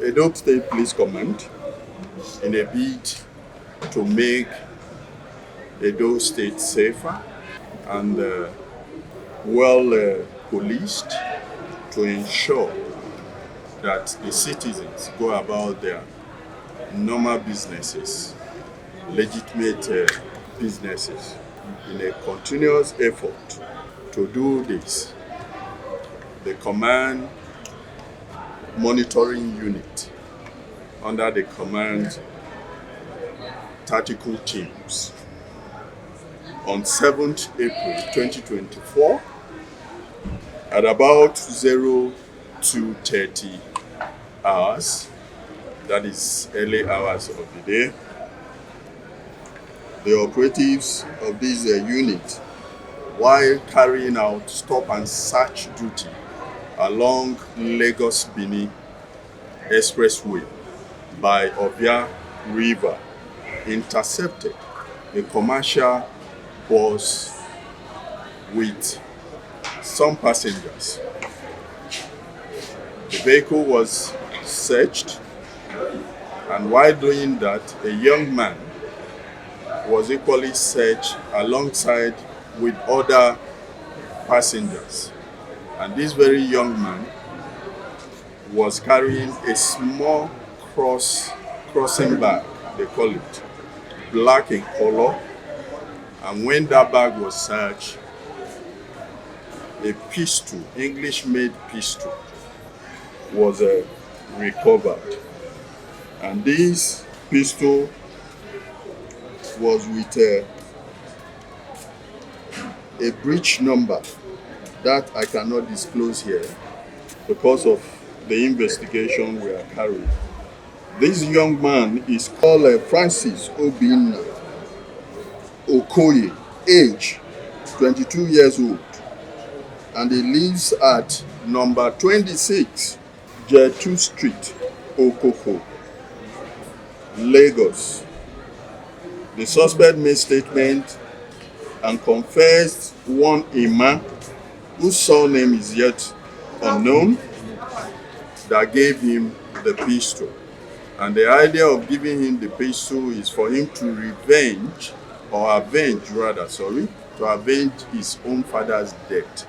Edo State Police Command, in a bid to make Edo State safer and well policed, to ensure that the citizens go about their normal businesses, legitimate businesses. In a continuous effort to do this, the Command Monitoring Unit, under the Command Tactical Teams, on 7th April 2024, at about 02:30 hours, that is early hours of the day, the operatives of this unit, while carrying out stop and search duty along Lagos-Benin Expressway by Obia River, intercepted a commercial bus with some passengers. The vehicle was searched, and while doing that, a young man was equally searched alongside with other passengers. And this very young man was carrying a small crossing bag, they call it, black in color. And when that bag was searched, a pistol, English-made pistol, was recovered. And this pistol was with a breach number that I cannot disclose here because of the investigation we are carrying. This young man is called Francis Obinna Okoye, age 22 years old, and he lives at number 26 Jetu Street, Okoko, Lagos. The suspect made statement and confessed one Ima, whose surname is yet unknown, that gave him the pistol. And the idea of giving him the pistol is for him to avenge his own father's death,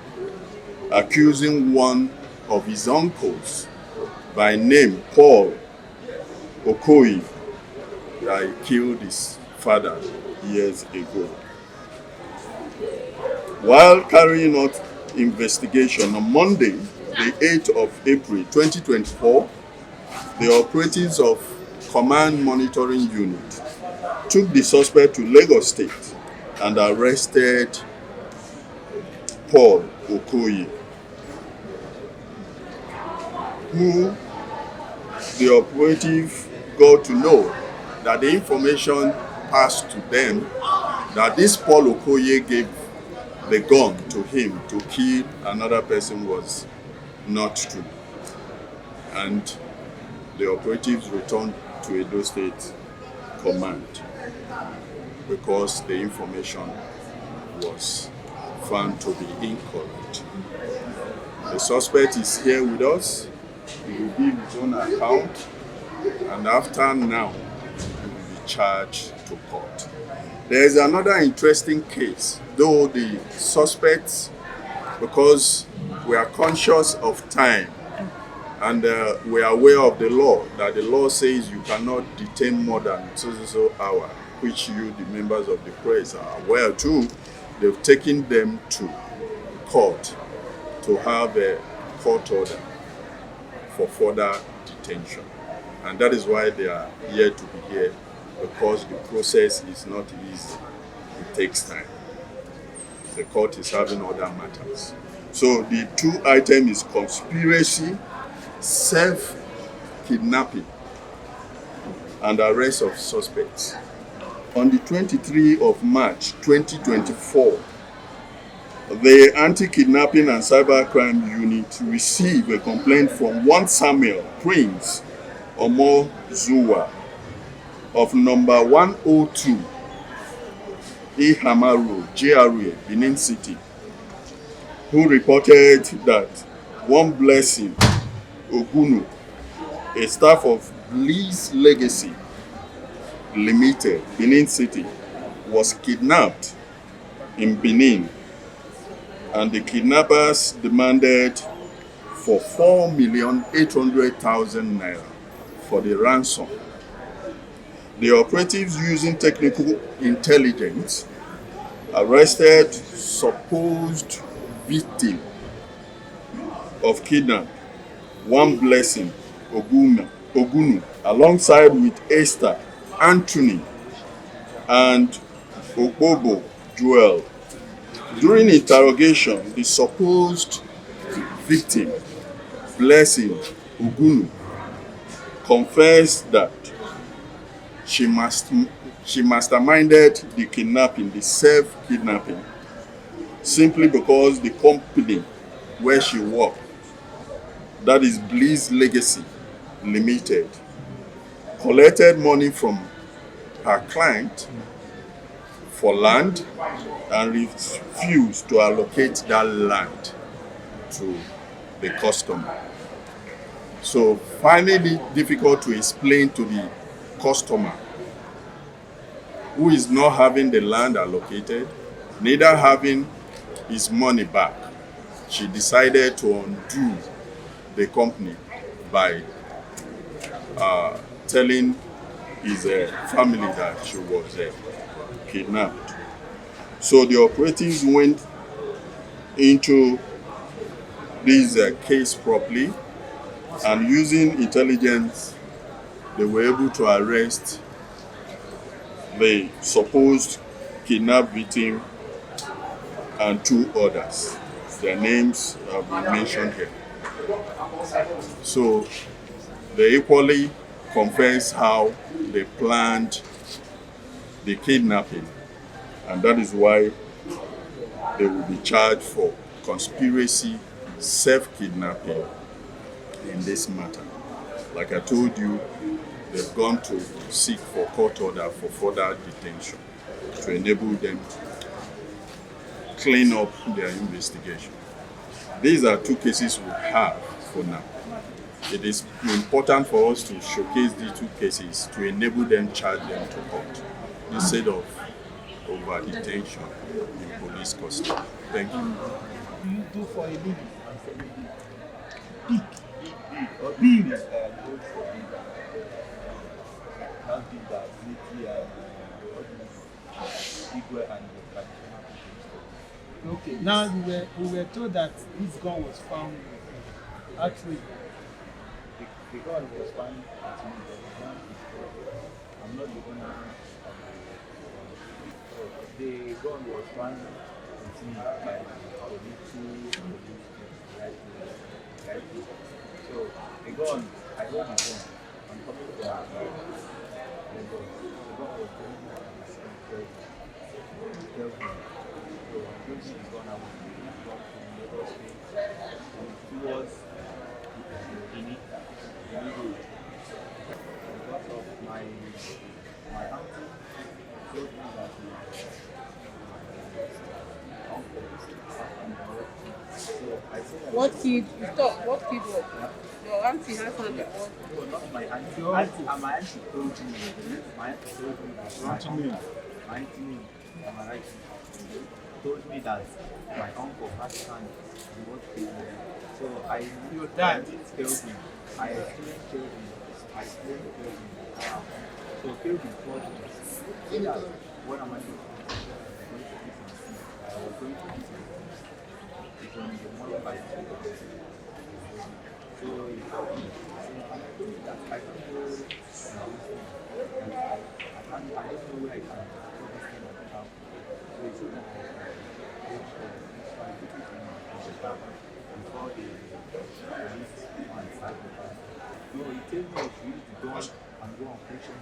accusing one of his uncles by name Paul Okoye that he killed his father years ago. While carrying out investigation on Monday, the 8th of April 2024, the operatives of Command Monitoring Unit took the suspect to Lagos State and arrested Paul Okoye, who the operative got to know that the information passed to them that this Paul Okoye gave the gun to him to kill another person was not true. And the operatives returned to Edo State Command because the information was found to be incorrect. The suspect is here with us. He will give his own account, and after now, he will be charged to court. There is another interesting case, though the suspects, because we are conscious of time and we are aware of the law, that the law says you cannot detain more than so hour, which you, the members of the press, are aware too. They've taken them to court to have a court order for further detention. And that is why they are here to be here, because the process is not easy. It takes time. The court is having other matters. So the two items is conspiracy, self-kidnapping, and arrest of suspects. On the 23rd of March 2024, the Anti-Kidnapping and Cybercrime Unit received a complaint from one Samuel Prince Omozuwa of number 102 Ihama Road, GRA, Benin City, who reported that one Blessing Ogunu a staff of Bliss Legacy Limited, Benin City, was kidnapped in Benin, and the kidnappers demanded for 4,800,000 naira for the ransom. The operatives, using technical intelligence, arrested supposed victim of kidnap, one Blessing Ogunu, alongside with Esther, Anthony, and Ogbobo Joel. During interrogation, the supposed victim, Blessing Ogunu, confessed that she masterminded the kidnapping, the self-kidnapping, simply because the company where she worked, that is Bliss Legacy Limited, collected money from her client for land and refused to allocate that land to the customer. So, finding it difficult to explain to the customer who is not having the land allocated, neither having his money back, she decided to undo the company by telling his family that she was kidnapped. So the operatives went into this case properly, and using intelligence, they were able to arrest the supposed kidnapped victim and two others. Their names have been mentioned here. So they equally confess how they planned the kidnapping, and that is why they will be charged for conspiracy, self-kidnapping in this matter. Like I told you, they've gone to seek for court order for further detention to enable them clean up their investigation. These are two cases we have for now. It is important for us to showcase these two cases to enable them charge them to court instead of over detention in police custody. Thank you. Do you do for a living? Big. Or big. Okay. Now we were told that this gun was found actually. The gun was found at me, but I'm not the owner. The gun was found with me by police. So the gun, I got the gun. I'm coming from Lagos. The gun was going to so I'm using the gun. I was from Lagos towards Benin. Because of my auntie told me that so I said that What kid? Stop. What kid was? Your auntie has one that was. no, not my auntie. My auntie told me. My auntie told me that my auntie told me that my uncle has hand in what he did. So I knew that it killed him. I explained Kelvin. So Kelvin told me that what am I doing? I was going to eat it. It's on the morning by 2. So he told me that I can go I don't know where I can put this thing on the house. So he told me so I put it in the bag before the police and started. No, he told me I should use the gun and go on fishing.